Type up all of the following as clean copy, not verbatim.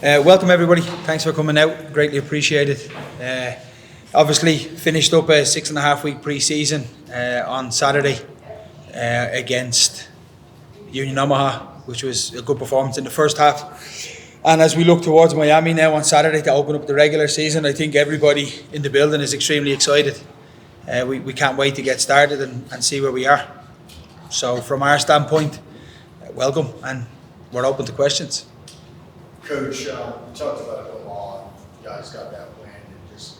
Welcome everybody. Thanks for coming out. Greatly appreciated. Obviously finished up a 6.5 week pre-season on Saturday against Union Omaha, which was a good performance in the first half. And as we look towards Miami now on Saturday to open up the regular season, I think everybody in the building is extremely excited. We can't wait to get started and see where we are. So from our standpoint, welcome, and we're open to questions. Coach, you talked about Omaha. You guys got that win. It just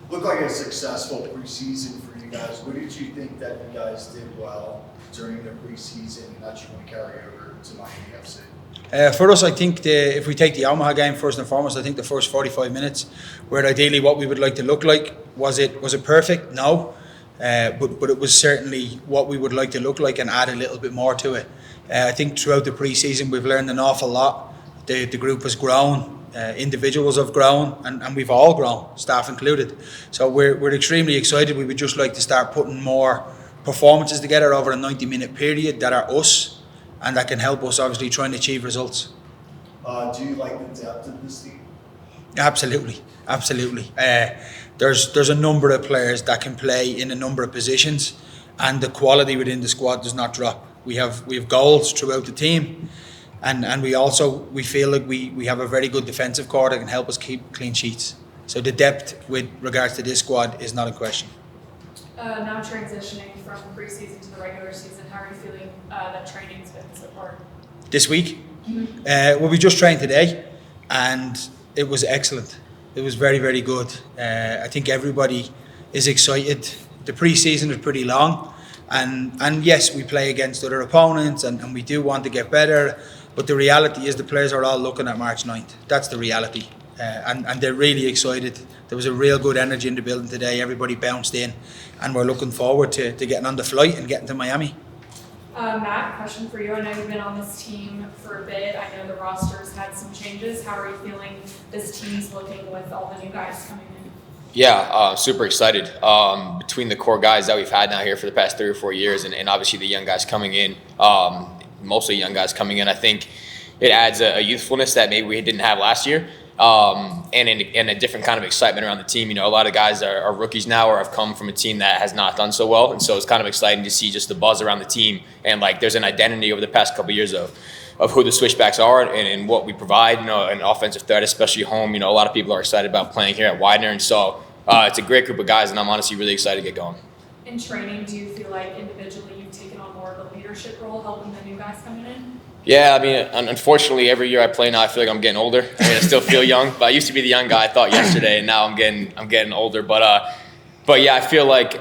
looked like a successful preseason for you guys. What did you think that you guys did well during the preseason and that you want to carry over to Miami FC? For us, I think if we take the Omaha game first and foremost, I think the first 45 minutes were ideally what we would like to look like. Was it perfect? No, but it was certainly what we would like to look like and add a little bit more to it. I think throughout the preseason we've learned an awful lot. The group has grown, individuals have grown, and we've all grown, staff included. So we're extremely excited. We would just like to start putting more performances together over a 90-minute period that are us, and that can help us obviously try and achieve results. Do you like the depth of this team? Absolutely. There's a number of players that can play in a number of positions, and the quality within the squad does not drop. We have goals throughout the team. And we feel like we have a very good defensive core that can help us keep clean sheets. So the depth with regards to this squad is not in question. Now transitioning from preseason to the regular season, how are you feeling that training's been so far? This week? Mm-hmm. We just trained today, and it was excellent. It was very, very good. I think everybody is excited. The preseason is pretty long, and yes, we play against other opponents, and we do want to get better. But the reality is the players are all looking at March 9th. That's the reality. And they're really excited. There was a real good energy in the building today. Everybody bounced in. And we're looking forward to getting on the flight and getting to Miami. Matt, question for you. I know you've been on this team for a bit. I know the roster's had some changes. How are you feeling this team's looking with all the new guys coming in? Yeah, super excited. Between the core guys that we've had now here for the past 3 or 4 years and obviously the young guys coming in, mostly young guys coming in, I think it adds a youthfulness that maybe we didn't have last year, and a different kind of excitement around the team. You know, a lot of guys are rookies now or have come from a team that has not done so well, and so it's kind of exciting to see just the buzz around the team, and like there's an identity over the past couple of years of who the Switchbacks are and what we provide. You know, an offensive threat, especially home. You know, a lot of people are excited about playing here at Widener, and so it's a great group of guys, and I'm honestly really excited to get going. In training, do you feel like individually you've taken on more of a leadership role, helping the new guys coming in? Yeah, I mean, unfortunately, every year I play now, I feel like I'm getting older. I mean, I still feel young, but I used to be the young guy I thought yesterday, and now I'm getting older. But yeah, I feel like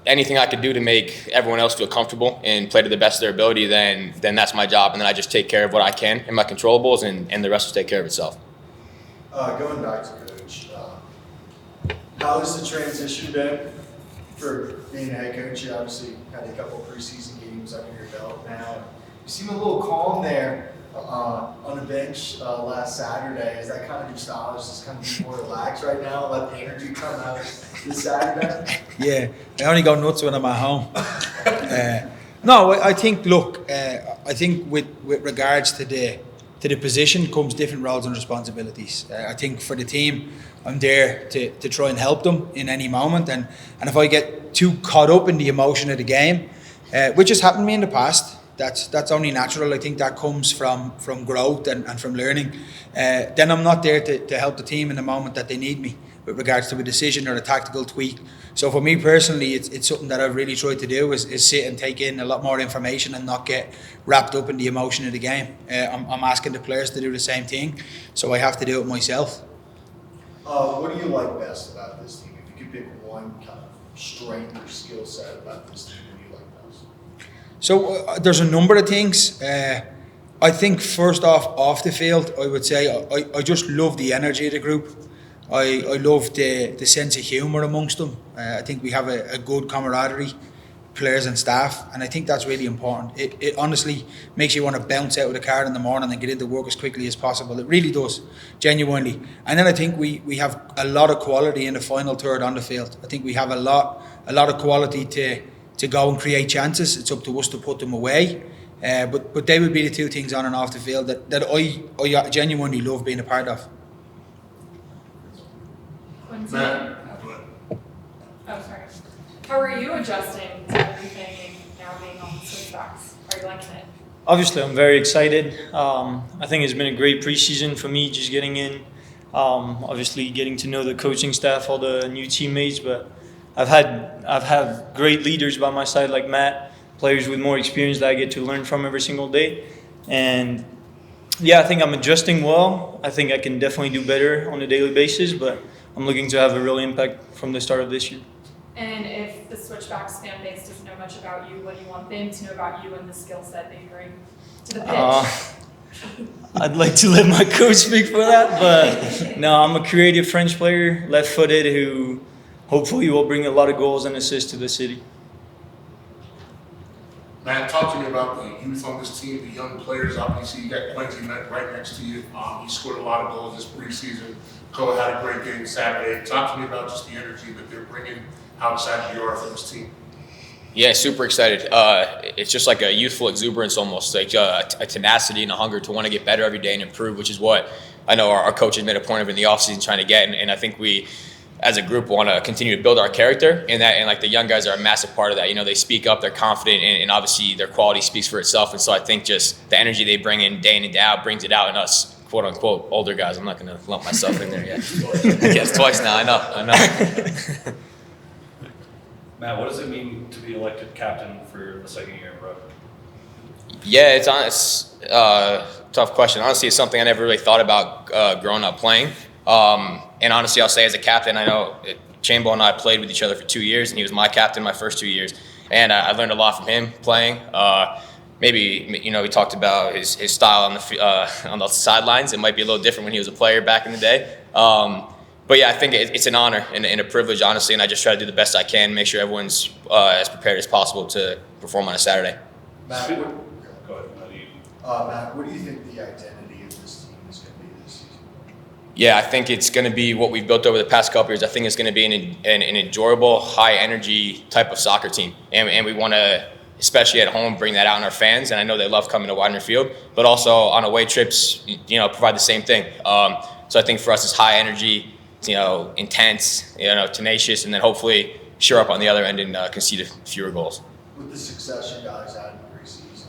anything I could do to make everyone else feel comfortable and play to the best of their ability, then that's my job, and then I just take care of what I can and my controllables, and the rest will take care of itself. Going back to Coach, how has the transition been for being a head coach? You obviously had a couple preseason games under your belt now. You seem a little calm there on the bench last Saturday. Is that kind of your style? Is just kind of be more relaxed right now? Let the energy come out this Saturday? Yeah, I only go nuts when I'm at home. No, I think, look, I think with regards to the position comes different roles and responsibilities. I think for the team, I'm there to try and help them in any moment. And if I get too caught up in the emotion of the game, which has happened to me in the past, that's only natural. I think that comes from growth and from learning. Then I'm not there to help the team in the moment that they need me with regards to a decision or a tactical tweak. So for me personally, it's something that I've really tried to do is sit and take in a lot more information and not get wrapped up in the emotion of the game. I'm asking the players to do the same thing, so I have to do it myself. What do you like best about this team? If you could pick one kind of strength or skill set about this team, what do you like best? So there's a number of things. I think first off the field, I would say I just love the energy of the group. I love the sense of humour amongst them. I think we have a good camaraderie, players and staff, and I think that's really important. It honestly makes you want to bounce out of the car in the morning and get into work as quickly as possible. It really does, genuinely. And then I think we have a lot of quality in the final third on the field. I think we have a lot of quality to go and create chances. It's up to us to put them away. But they would be the two things on and off the field that I genuinely love being a part of. Quenzi? Matt. Oh, sorry. How are you adjusting to everything and now being on the Switchbacks? Are you liking it? Obviously, I'm very excited. I think it's been a great preseason for me, just getting in. Obviously, getting to know the coaching staff, all the new teammates. But I've had great leaders by my side, like Matt, players with more experience that I get to learn from every single day. And yeah, I think I'm adjusting well. I think I can definitely do better on a daily basis, but I'm looking to have a real impact from the start of this year. And if the Switchbacks fan base doesn't know much about you, what do you want them to know about you and the skill set that you bring to the pitch? I'd like to let my coach speak for that, but no, I'm a creative French player, left-footed, who hopefully will bring a lot of goals and assists to the city. Matt, talk to me about the youth on this team, the young players. Obviously, you got Quenzi right next to you. He scored a lot of goals this preseason. Cole had a great game Saturday. Talk to me about just the energy that they're bringing, how excited you are for this team. Yeah, super excited. It's just like a youthful exuberance almost, like a tenacity and a hunger to want to get better every day and improve, which is what I know our coach has made a point of in the offseason trying to get. And I think we, as a group, want to continue to build our character, and like the young guys are a massive part of that. You know, they speak up, they're confident, and obviously their quality speaks for itself. And so I think just the energy they bring in day in and day out brings it out in us, quote unquote, older guys. I'm not going to lump myself in there yet. Yes, twice now. I know. Matt, what does it mean to be elected captain for the second year in a row? Yeah, it's a tough question. Honestly, it's something I never really thought about growing up playing. And honestly, I'll say as a captain, I know Chambo and I played with each other for 2 years, and he was my captain my first 2 years. And I learned a lot from him playing. Maybe, we talked about his style on the sidelines. It might be a little different when he was a player back in the day. But yeah, I think it's an honor and a privilege, honestly, and I just try to do the best I can, make sure everyone's as prepared as possible to perform on a Saturday. Matt, Go ahead. How do you? Matt, what do you think the identity of this team is going to be this season? Yeah, I think it's going to be what we've built over the past couple years. I think it's going to be an enjoyable, high-energy type of soccer team, and we want to, especially at home, bring that out in our fans. And I know they love coming to Widener Field, but also on away trips, provide the same thing. So I think for us, it's high energy, intense, tenacious, and then hopefully sure up on the other end and concede fewer goals. With the success you guys had in preseason,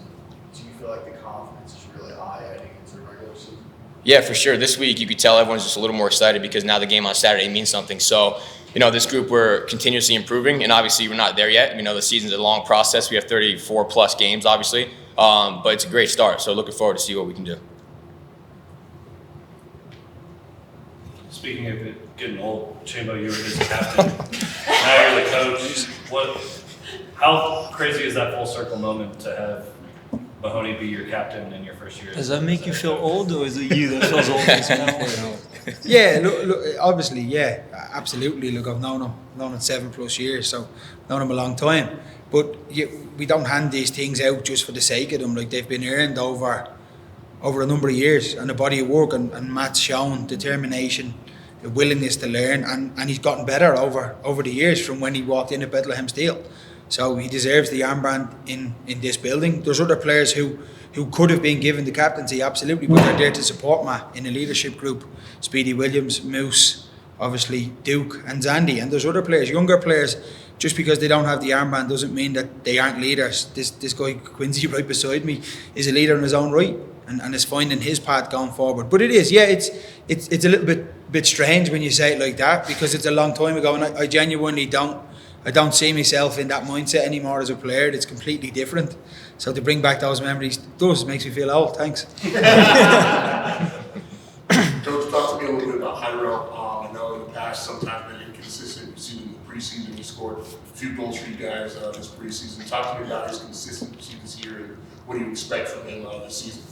do you feel like the confidence is really high heading into the regular season? Yeah, for sure. This week, you could tell everyone's just a little more excited because now the game on Saturday means something. So, this group, we're continuously improving, and obviously we're not there yet. The season's a long process. We have 34-plus games, obviously, but it's a great start. So looking forward to see what we can do. Speaking of it getting old, Chambo, you were his captain. Now you're the coach. How crazy is that full circle moment to have Mahoney be your captain in your first year? Does that make you feel old, or is it you that feels old as well? Yeah, look, obviously, yeah, absolutely. Look, I've known him 7+ years, so known him a long time. But we don't hand these things out just for the sake of them. Like, they've been earned over a number of years, and a body of work, and Matt's shown determination, the willingness to learn, and he's gotten better over the years from when he walked in at Bethlehem Steel. So he deserves the armband in this building. There's other players who could have been given the captaincy, absolutely, but they're there to support Matt in a leadership group. Speedy Williams, Moose, obviously Duke and Zandy. And there's other players, younger players, just because they don't have the armband doesn't mean that they aren't leaders. This guy, Quenzi, right beside me, is a leader in his own right and is finding his path going forward. But it is, yeah, it's a little bit strange when you say it like that, because it's a long time ago, and I genuinely don't see myself in that mindset anymore as a player. It's completely different. So to bring back those memories makes me feel old. Thanks. Coach, talk to me a little bit about Hyro. I know in the past sometimes been inconsistent. You've seen in the preseason he scored a few goals for you guys this preseason. Talk to me about his consistency this year and what do you expect from him this season?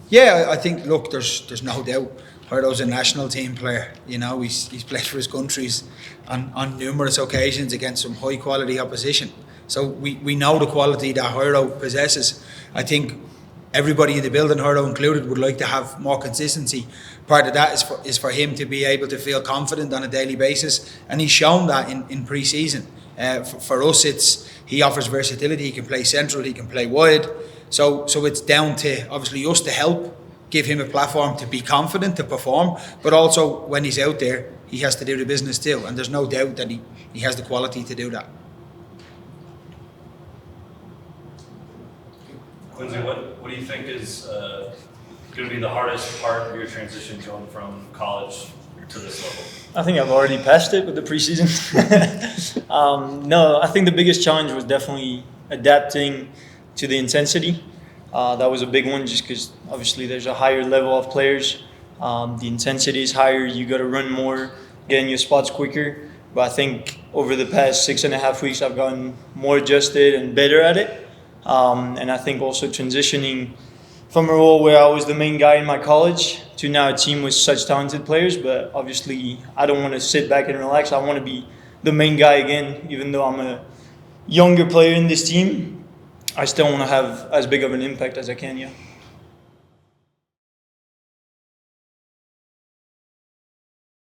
Yeah, I think, look, there's no doubt Hyro's a national team player. He's played for his countries on numerous occasions against some high quality opposition. So we know the quality that Hyro possesses. I think everybody in the building, Hyro included, would like to have more consistency. Part of that is for him to be able to feel confident on a daily basis, and he's shown that in pre-season. For us, he offers versatility. He can play central, he can play wide. So it's down to obviously us to help, give him a platform to be confident, to perform, but also when he's out there, he has to do the business too. And there's no doubt that he has the quality to do that. Quenzi, what do you think is going to be the hardest part of your transition going from college to this level? I think I've already passed it with the preseason. No, I think the biggest challenge was definitely adapting to the intensity. That was a big one just because obviously there's a higher level of players. The intensity is higher. You got to run more, get in your spots quicker. But I think over the past 6.5 weeks, I've gotten more adjusted and better at it. And I think also transitioning from a role where I was the main guy in my college to now a team with such talented players. But obviously, I don't want to sit back and relax. I want to be the main guy again, even though I'm a younger player in this team. I still want to have as big of an impact as I can, yeah.